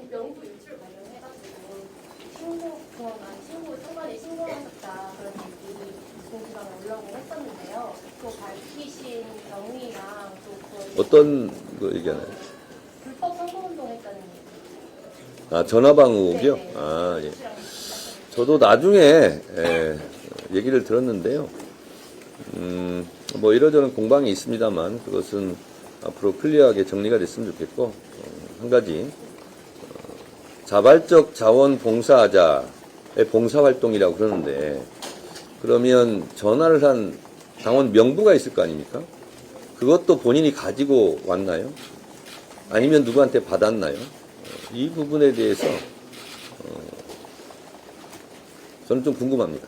명부 유출 관련해가지고 친구 상관이 신고하셨다 그런 얘기 공지방에 올라오고 했었는데요. 또 밝히신 경위랑 또 어떤 거 얘기하나요? 불법 선거운동 했다는 얘기. 아, 전화방어국이요? 네. 아, 예. 저도 나중에 얘기를 들었는데요. 뭐 이러저런 공방이 있습니다만 그것은 앞으로 클리어하게 정리가 됐으면 좋겠고, 한 가지 자발적 자원 봉사자의 봉사활동이라고 그러는데, 그러면 전화를 한 당원 명부가 있을 거 아닙니까? 그것도 본인이 가지고 왔나요? 아니면 누구한테 받았나요? 이 부분에 대해서 저는 좀 궁금합니다.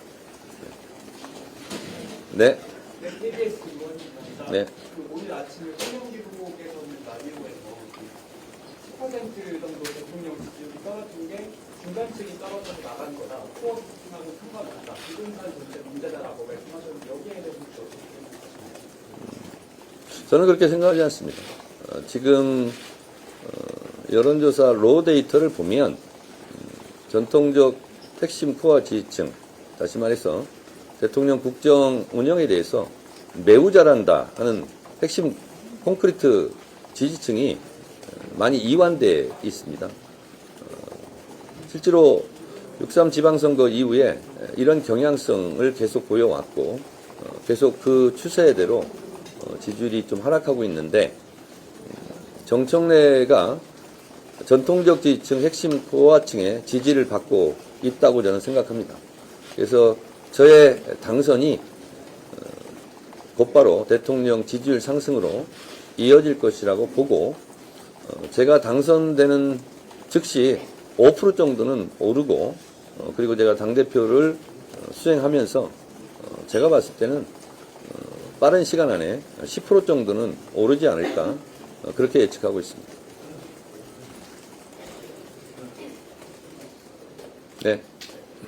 네. 네, KBS 의원입니다. 네. 오늘 아침에 청년기록에서는 라디오에서 10% 정도 대통령 지지율이 떨어진 게 중간층이 떨어져서 나간 거다. 코어 지층하고 상관없다. 부동산 문제다라고 말씀하셨는데 여기에 대해서 어떻게 생각하십니까? 저는 그렇게 생각하지 않습니다. 지금 여론조사 로 데이터를 보면 전통적 핵심 코어 지지층, 다시 말해서 대통령 국정 운영에 대해서 매우 잘한다 하는 핵심 콘크리트 지지층이 많이 이완돼 있습니다. 실제로 6.3 지방선거 이후에 이런 경향성을 계속 보여왔고 계속 그 추세대로 지지율이 좀 하락하고 있는데, 정청래가 전통적 지지층 핵심 코어층의 지지를 받고 있다고 저는 생각합니다. 그래서 저의 당선이 곧바로 대통령 지지율 상승으로 이어질 것이라고 보고, 제가 당선되는 즉시 5% 정도는 오르고, 그리고 제가 당대표를 수행하면서 제가 봤을 때는 빠른 시간 안에 10% 정도는 오르지 않을까, 그렇게 예측하고 있습니다. 네.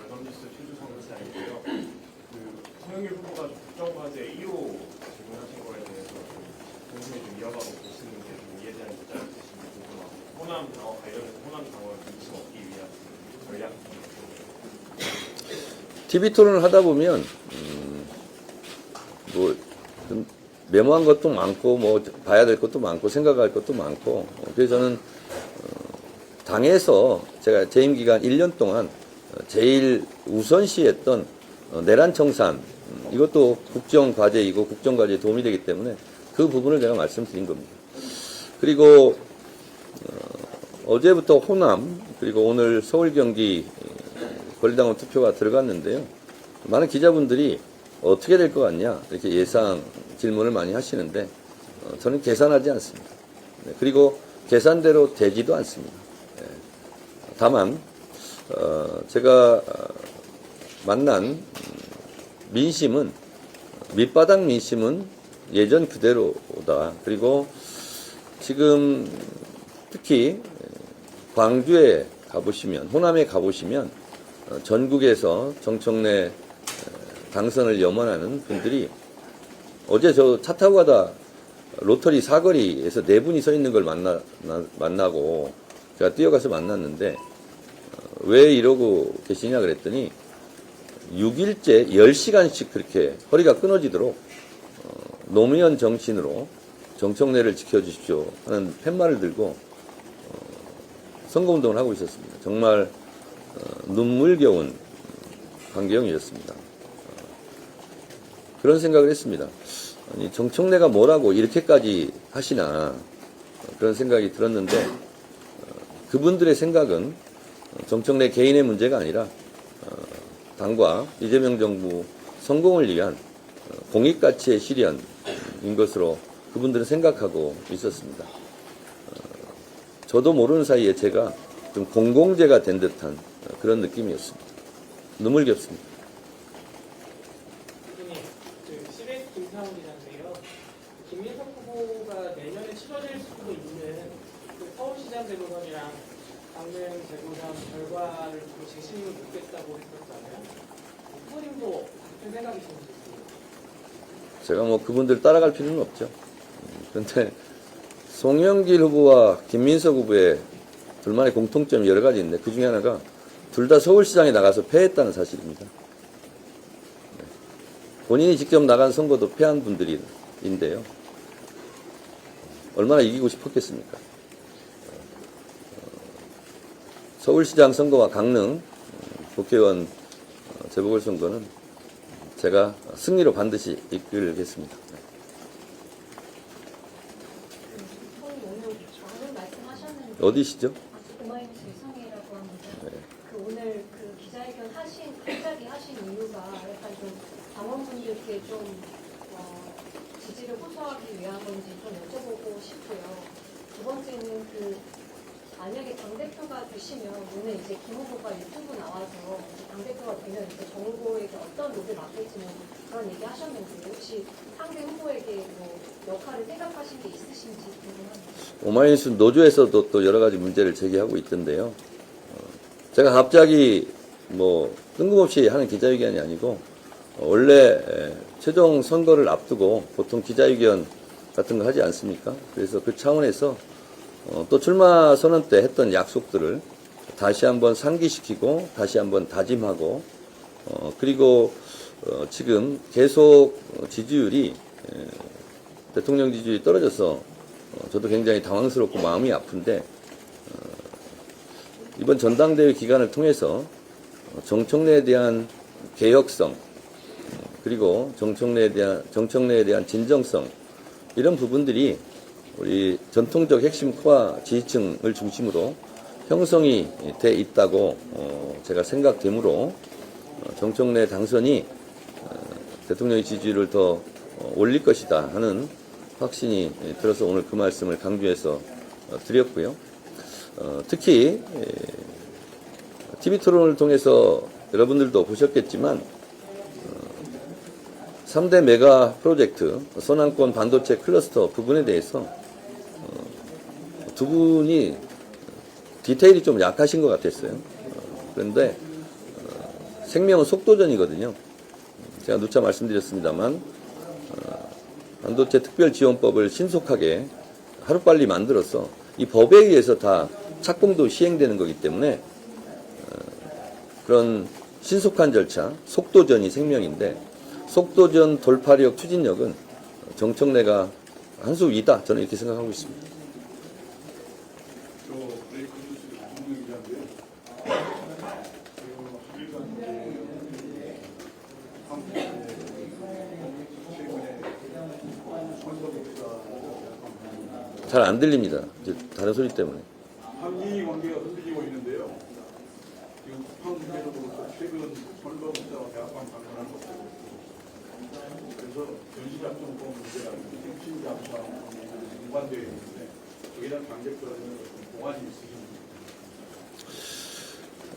연합뉴스 최주성 기자이고요. 송영길 후보가 국정과제 1호 제공하신 거에 대해서 공심이 좀 이어가고 계시는데 이에 대한 입장이 있으신지 궁금하고, 호남 당원 관련해서 호남 당원 민심 얻기 위한 전략. TV 토론을 하다 보면 뭐 좀 메모한 것도 많고 뭐 봐야 될 것도 많고 생각할 것도 많고, 그래서 저는 당에서 제가 재임 기간 1년 동안 제일 우선시했던 내란 청산, 이것도 국정 과제이고 국정 과제에 도움이 되기 때문에 그 부분을 제가 말씀드린 겁니다. 그리고 어제부터 호남, 그리고 오늘 서울 경기 권리당원 투표가 들어갔는데요. 많은 기자분들이 어떻게 될 것 같냐 이렇게 예상 질문을 많이 하시는데 저는 계산하지 않습니다. 그리고 계산대로 되지도 않습니다. 다만 제가 만난 민심은, 밑바닥 민심은 예전 그대로다. 그리고 지금 특히 광주에 가보시면, 호남에 가보시면 전국에서 정청래 당선을 염원하는 분들이, 어제 저 차 타고 가다 로터리 사거리에서 네 분이 서 있는 걸 만나고 제가 뛰어가서 만났는데, 왜 이러고 계시냐 그랬더니 6일째 10시간씩 그렇게 허리가 끊어지도록 노무현 정신으로 정청래를 지켜주십시오 하는 팻말을 들고 선거운동을 하고 있었습니다. 정말 눈물겨운 광경이었습니다. 그런 생각을 했습니다. 아니, 정청래가 뭐라고 이렇게까지 하시나, 그런 생각이 들었는데, 그분들의 생각은 정청래 개인의 문제가 아니라 당과 이재명 정부 성공을 위한 공익가치의 실현인 것으로 그분들은 생각하고 있었습니다. 저도 모르는 사이에 제가 좀 공공재가 된 듯한 그런 느낌이었습니다. 눈물겹습니다. CBS 김상훈 기자인데요. 김민석 후보가 내년에 치러질 수도 있는 서울시장 재보선이랑 강릉 재보선 결과를 재심을 묻겠다고 했었잖아요. 후보님도 같은 생각이신지. 제가 뭐 그분들 따라갈 필요는 없죠. 그런데 송영길 후보와 김민석 후보의 둘만의 공통점이 여러 가지 있는데 그 중에 하나가 둘 다 서울시장에 나가서 패했다는 사실입니다. 본인이 직접 나간 선거도 패한 분들인데요. 얼마나 이기고 싶었겠습니까? 서울시장 선거와 강릉 국회의원 재보궐선거는 제가 승리로 반드시 이끌겠습니다. 선생님 오늘 방금 말씀하셨는데 어디시죠? 오마이뉴스 이상해라고 합니다. 네. 그 오늘 그 기자회견 갑자기 하신 이유가 약간 좀 당원분들께 좀 지지를 호소하기 위한 건지 좀 여쭤보고 싶고요. 두 번째는 그 만약에 당대표가 되시면 오늘 이제 김 후보가 유튜브 나와서 당대표가 되면 이제 정부에게 어떤 롤을 맡길지는 그런 얘기 하셨는데 혹시 상대 후보에게 뭐 역할을 생각하신 게 있으신지 궁금합니다. 오마이뉴스 노조에서도 또 여러 가지 문제를 제기하고 있던데요. 제가 갑자기 뭐 뜬금없이 하는 기자회견이 아니고 원래 최종 선거를 앞두고 보통 기자회견 같은 거 하지 않습니까? 그래서 그 차원에서 또 출마 선언 때 했던 약속들을 다시 한번 상기시키고 다시 한번 다짐하고 그리고 지금 계속 지지율이 대통령 지지율이 떨어져서 저도 굉장히 당황스럽고 마음이 아픈데 이번 전당대회 기간을 통해서 정청래에 대한 개혁성 그리고 정청래에 대한 진정성 이런 부분들이 우리 전통적 핵심 코어 지지층을 중심으로 형성이 돼 있다고 제가 생각되므로 정청래 당선이 대통령의 지지율을 더 올릴 것이다 하는 확신이 들어서 오늘 그 말씀을 강조해서 드렸고요. 특히 TV 토론을 통해서 여러분들도 보셨겠지만 3대 메가 프로젝트 서남권 반도체 클러스터 부분에 대해서 두 분이 디테일이 좀 약하신 것 같았어요. 그런데 생명은 속도전이거든요. 제가 누차 말씀드렸습니다만 반도체 특별지원법을 신속하게 하루빨리 만들어서 이 법에 의해서 다 착공도 시행되는 거기 때문에 그런 신속한 절차, 속도전이 생명인데 속도전 돌파력, 추진력은 정청래가 한 수 위다. 저는 이렇게 생각하고 있습니다. 잘 안 들립니다. 이제 다른 소리 때문에. 한미 관계가 흔들리고 있는데요. 지금 북한 문제도 그렇고 최근 선거문자와 대학관 방문한 것도 그렇고 그래서 전시작전법 문제라든지 핵심 잠수함 연관되어 있는데 여기에 대한 당대표라는 공안이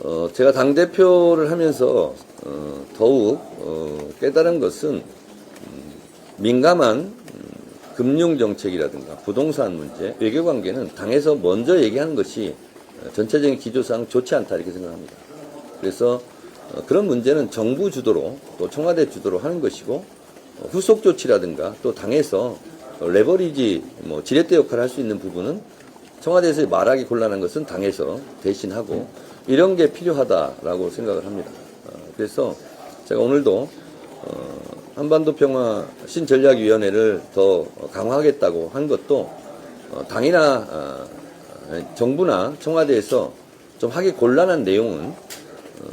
있으십니까? 제가 당대표를 하면서 더욱 깨달은 것은 민감한 금융정책이라든가 부동산 문제, 외교관계는 당에서 먼저 얘기하는 것이 전체적인 기조상 좋지 않다 이렇게 생각합니다. 그래서 그런 문제는 정부 주도로 또 청와대 주도로 하는 것이고 후속 조치라든가 또 당에서 레버리지 지렛대 역할을 할 수 있는 부분은 청와대에서 말하기 곤란한 것은 당에서 대신하고 이런 게 필요하다라고 생각을 합니다. 그래서 제가 오늘도 한반도 평화 신전략위원회를 더 강화하겠다고 한 것도 당이나 정부나 청와대에서 좀 하기 곤란한 내용은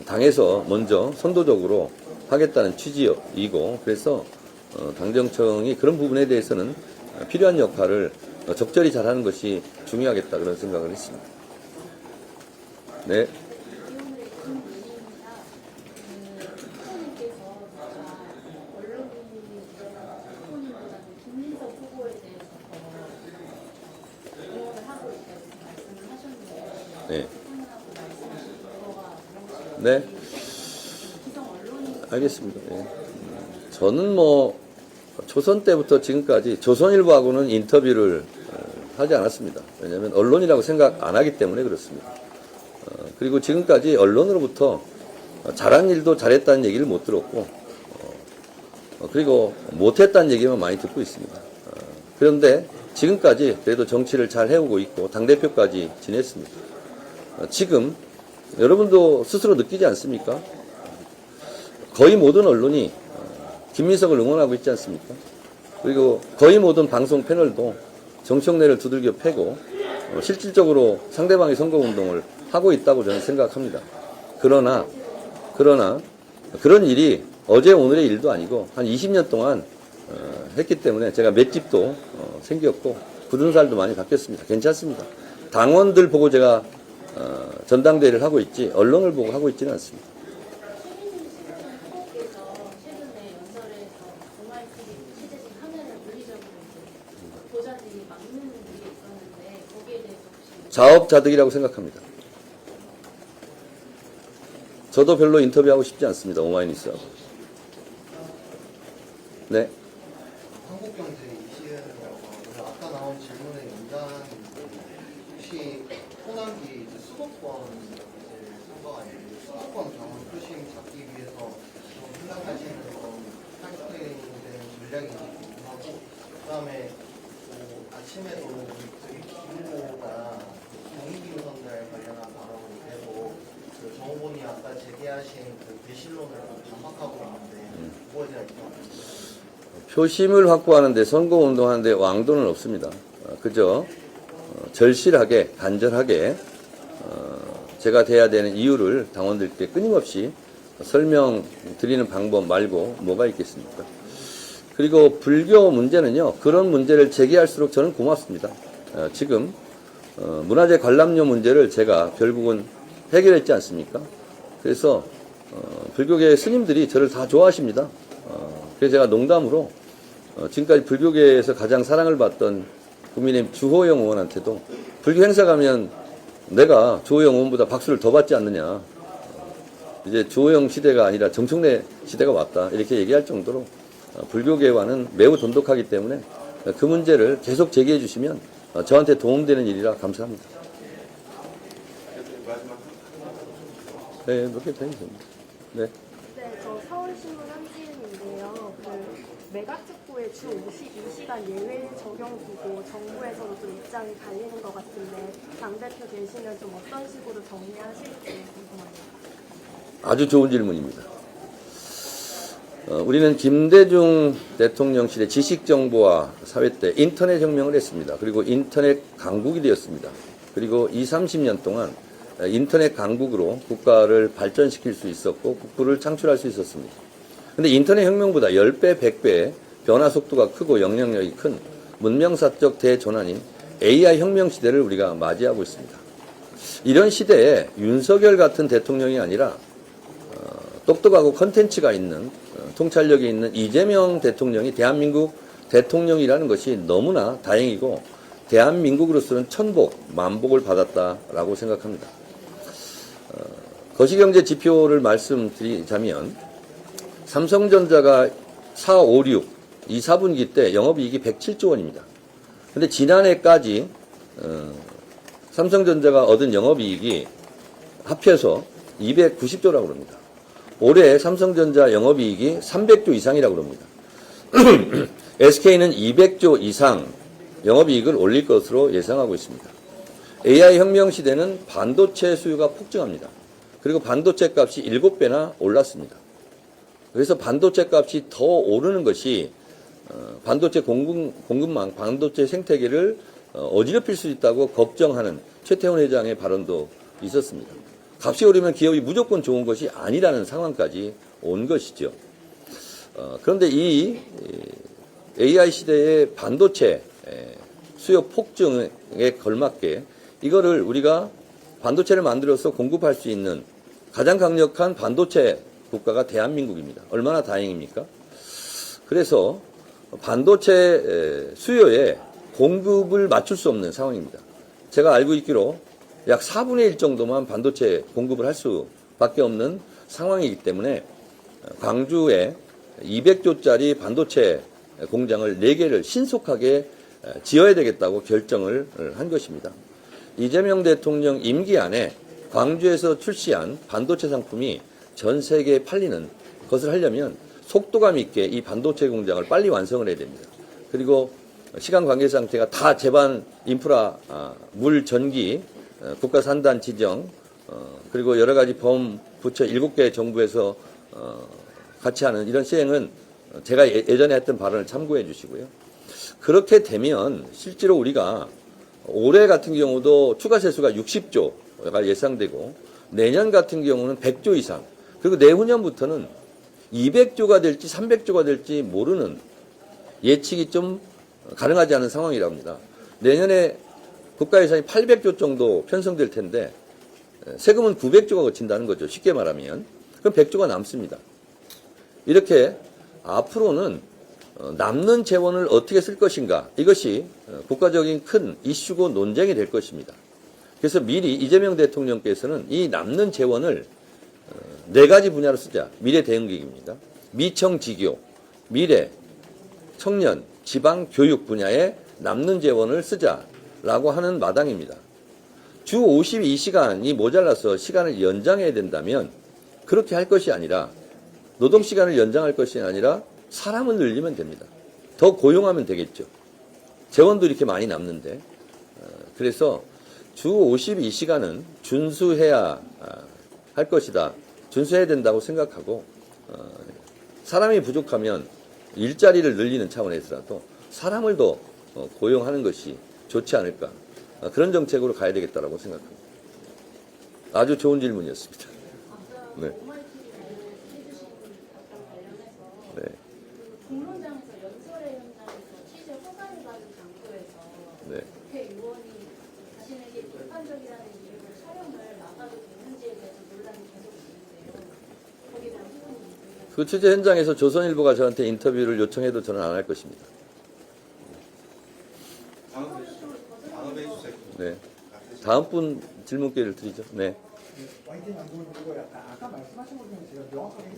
당에서 먼저 선도적으로 하겠다는 취지이고 그래서 당정청이 그런 부분에 대해서는 필요한 역할을 적절히 잘하는 것이 중요하겠다 그런 생각을 했습니다. 네. 네. 네. 알겠습니다. 네. 저는 조선 때부터 지금까지 조선일보하고는 인터뷰를 하지 않았습니다. 왜냐하면 언론이라고 생각 안 하기 때문에 그렇습니다. 그리고 지금까지 언론으로부터 잘한 일도 잘했다는 얘기를 못 들었고, 그리고 못했다는 얘기만 많이 듣고 있습니다. 그런데 지금까지 그래도 정치를 잘 해오고 있고 당대표까지 지냈습니다. 지금 여러분도 스스로 느끼지 않습니까? 거의 모든 언론이 김민석을 응원하고 있지 않습니까? 그리고 거의 모든 방송 패널도 정청래를 두들겨 패고 실질적으로 상대방의 선거운동을 하고 있다고 저는 생각합니다. 그러나 그런 일이 어제 오늘의 일도 아니고 한 20년 동안 했기 때문에 제가 맷집도 생겼고 굳은 살도 많이 바뀌었습니다. 괜찮습니다. 당원들 보고 제가 전당대회를 하고 있지 언론을 보고 하고 있지는 않습니다. 후보께서 최근에 연설에서 동아일TV 취재진 화면을 물리적으로 보좌진이 막는 일이 있었는데 거기에 대해서 혹시 자업자득이라고 생각합니다. 저도 별로 인터뷰하고 싶지 않습니다. 오마이뉴스하고. 네. 한국경제 이시은 오늘 아까 나온 질문의 연장인데 혹시 호남기 수도권 선거가 아니고 수도권 경험 표심 잡기 위해서 좀 생각하시는 그런 타겟팅된 전략인지 궁금하고 그다음에 아침에도 저기 김후보가 공익기후 선거에 관련한 발언을 되고 정 후보님 아까 제기하신 그 배신론을 반박하고 있는데 그거에 대한 입장 표심을 확보하는데 선거운동하는데 왕도는 없습니다. 그저 절실하게 간절하게 제가 돼야 되는 이유를 당원들께 끊임없이 설명드리는 방법 말고 뭐가 있겠습니까? 그리고 불교 문제는요. 그런 문제를 제기할수록 저는 고맙습니다. 지금 문화재 관람료 문제를 제가 결국은 해결했지 않습니까? 그래서 불교계 스님들이 저를 다 좋아하십니다. 그래서 제가 농담으로 지금까지 불교계에서 가장 사랑을 받던 국민의힘 주호영 의원한테도 불교 행사 가면 내가 주호영 의원보다 박수를 더 받지 않느냐. 이제 주호영 시대가 아니라 정청래 시대가 왔다. 이렇게 얘기할 정도로 불교계와는 매우 돈독하기 때문에 그 문제를 계속 제기해 주시면 저한테 도움되는 일이라 감사합니다. 네, 몇 개 더 있습니다. 네. 네, 저 서울신문 한지은인데요. 메가특보의 주 52시간 예외 적용 두고 정부에서도 좀 입장이 갈리는 것 같은데 당대표 되시면 좀 어떤 식으로 정리하실지 궁금합니다. 아주 좋은 질문입니다. 우리는 김대중 대통령실의 지식정보화 사회 때 인터넷 혁명을 했습니다. 그리고 인터넷 강국이 되었습니다. 그리고 30년 동안 인터넷 강국으로 국가를 발전시킬 수 있었고 국부를 창출할 수 있었습니다. 근데 인터넷 혁명보다 10배, 100배 변화 속도가 크고 영향력이 큰 문명사적 대전환인 AI 혁명 시대를 우리가 맞이하고 있습니다. 이런 시대에 윤석열 같은 대통령이 아니라 똑똑하고 컨텐츠가 있는 통찰력이 있는 이재명 대통령이 대한민국 대통령이라는 것이 너무나 다행이고 대한민국으로서는 천복, 만복을 받았다라고 생각합니다. 거시경제 지표를 말씀드리자면 삼성전자가 4, 5, 6, 2, 4분기 때 영업이익이 107조 원입니다. 근데 지난해까지 삼성전자가 얻은 영업이익이 합해서 290조라고 합니다. 올해 삼성전자 영업이익이 300조 이상이라고 합니다. SK는 200조 이상 영업이익을 올릴 것으로 예상하고 있습니다. AI 혁명 시대는 반도체 수요가 폭증합니다. 그리고 반도체 값이 7배나 올랐습니다. 그래서 반도체 값이 더 오르는 것이 반도체 공급망, 반도체 생태계를 어지럽힐 수 있다고 걱정하는 최태원 회장의 발언도 있었습니다. 값이 오르면 기업이 무조건 좋은 것이 아니라는 상황까지 온 것이죠. 그런데 이 AI 시대의 반도체 수요 폭증에 걸맞게 이거를 우리가 반도체를 만들어서 공급할 수 있는 가장 강력한 반도체 국가가 대한민국입니다. 얼마나 다행입니까? 그래서 반도체 수요에 공급을 맞출 수 없는 상황입니다. 제가 알고 있기로 약 4분의 1 정도만 반도체 공급을 할 수밖에 없는 상황이기 때문에 광주에 200조짜리 반도체 공장을 4개를 신속하게 지어야 되겠다고 결정을 한 것입니다. 이재명 대통령 임기 안에 광주에서 출시한 반도체 상품이 전 세계에 팔리는 것을 하려면 속도감 있게 이 반도체 공장을 빨리 완성을 해야 됩니다. 그리고 시간 관계 상태가 다 제반 인프라, 물, 전기, 국가 산단 지정, 그리고 여러 가지 범 부처 7개 정부에서 같이 하는 이런 시행은 제가 예전에 했던 발언을 참고해 주시고요. 그렇게 되면 실제로 우리가 올해 같은 경우도 추가 세수가 60조가 예상되고 내년 같은 경우는 100조 이상, 그리고 내후년부터는 200조가 될지 300조가 될지 모르는 예측이 좀 가능하지 않은 상황이라고 합니다. 내년에 국가 예산이 800조 정도 편성될 텐데 세금은 900조가 거친다는 거죠. 쉽게 말하면. 그럼 100조가 남습니다. 이렇게 앞으로는 남는 재원을 어떻게 쓸 것인가, 이것이 국가적인 큰 이슈고 논쟁이 될 것입니다. 그래서 미리 이재명 대통령께서는 이 남는 재원을 4가지 분야로 쓰자. 미래 대응기획입니다. 미청지교, 미래, 청년, 지방, 교육 분야에 남는 재원을 쓰자라고 하는 마당입니다. 주 52시간이 모자라서 시간을 연장해야 된다면 그렇게 할 것이 아니라, 노동시간을 연장할 것이 아니라 사람을 늘리면 됩니다. 더 고용하면 되겠죠. 재원도 이렇게 많이 남는데. 그래서 주 52시간은 준수해야 할 것이다. 준수해야 된다고 생각하고, 사람이 부족하면 일자리를 늘리는 차원에서라도 사람을 더 고용하는 것이 좋지 않을까. 그런 정책으로 가야 되겠다라고 생각합니다. 아주 좋은 질문이었습니다. 네. 네. 공론장에서 연설회 현장에서 취재 허가를 받은 장소에서 네. 국회의원이 자신에게 비판적이라는 이유로 촬영을 나가도 되는지에 대해서 논란이 계속 있는데요. 거기에 대한 소감이 그 취재 현장에서 조선일보가 저한테 인터뷰를 요청해도 저는 안 할 것입니다. 다음에 해주세요. 네. 다음 분 질문 기회를 드리죠. 네. YTN 방송을 보고 약간 아까 말씀하신 것 중에 제가 명확하게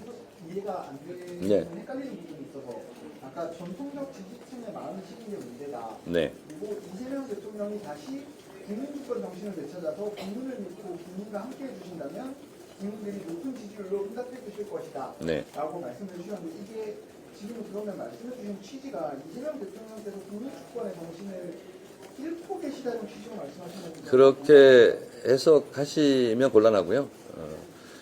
이해가 안 되는 네. 헷갈리는 부분이 있어서, 아까 전통적 지지층의 많은 시민의 문제다. 네. 그리고 이재명 대통령이 다시 국민주권 정신을 되찾아서 국민을 믿고 국민과 함께 해주신다면 국민들이 높은 지지율로 응답해 주실 것이다. 네. 라고 말씀해 주셨는데, 이게 지금 그러면 말씀해 주신 취지가 이재명 대통령께서 국민주권의 정신을 잃고 계시다는 취지로 말씀하시는 건가요? 그렇게 해석하시면 곤란하고요.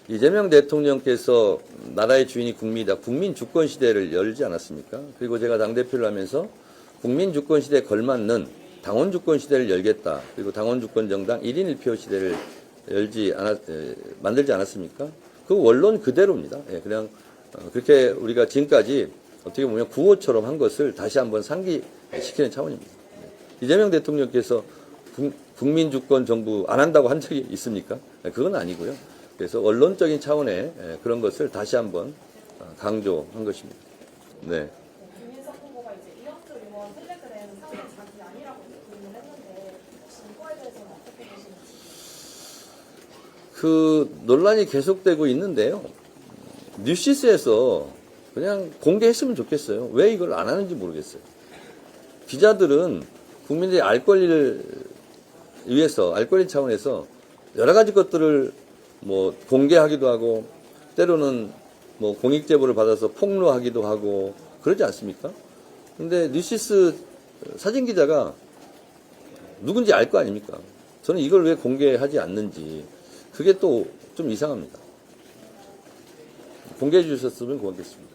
이재명 대통령께서 나라의 주인이 국민이다. 국민 주권 시대를 열지 않았습니까? 그리고 제가 당대표를 하면서 국민 주권 시대에 걸맞는 당원 주권 시대를 열겠다. 그리고 당원 주권 정당 1인 1표 시대를 만들지 않았습니까? 그 원론 그대로입니다. 예, 그냥 그렇게 우리가 지금까지 어떻게 보면 구호처럼 한 것을 다시 한번 상기시키는 차원입니다. 이재명 대통령께서 국민주권 정부 안 한다고 한 적이 있습니까? 그건 아니고요. 그래서 언론적인 차원의 그런 것을 다시 한번 강조한 것입니다. 네. 김민석 후보가 이제 이영수 의원 텔레그램 상대 자기 아니라고 부인을 했는데 혹시 이거에 대해서는 어떻게 보시는지? 그 논란이 계속되고 있는데요. 뉴시스에서 그냥 공개했으면 좋겠어요. 왜 이걸 안 하는지 모르겠어요. 기자들은 국민들이 알 권리를 위해서, 알 권리 차원에서 여러 가지 것들을 뭐 공개하기도 하고, 때로는 뭐 공익 제보를 받아서 폭로하기도 하고 그러지 않습니까? 근데 뉴시스 사진 기자가 누군지 알 거 아닙니까? 저는 이걸 왜 공개하지 않는지 그게 또 좀 이상합니다. 공개해 주셨으면 고맙겠습니다.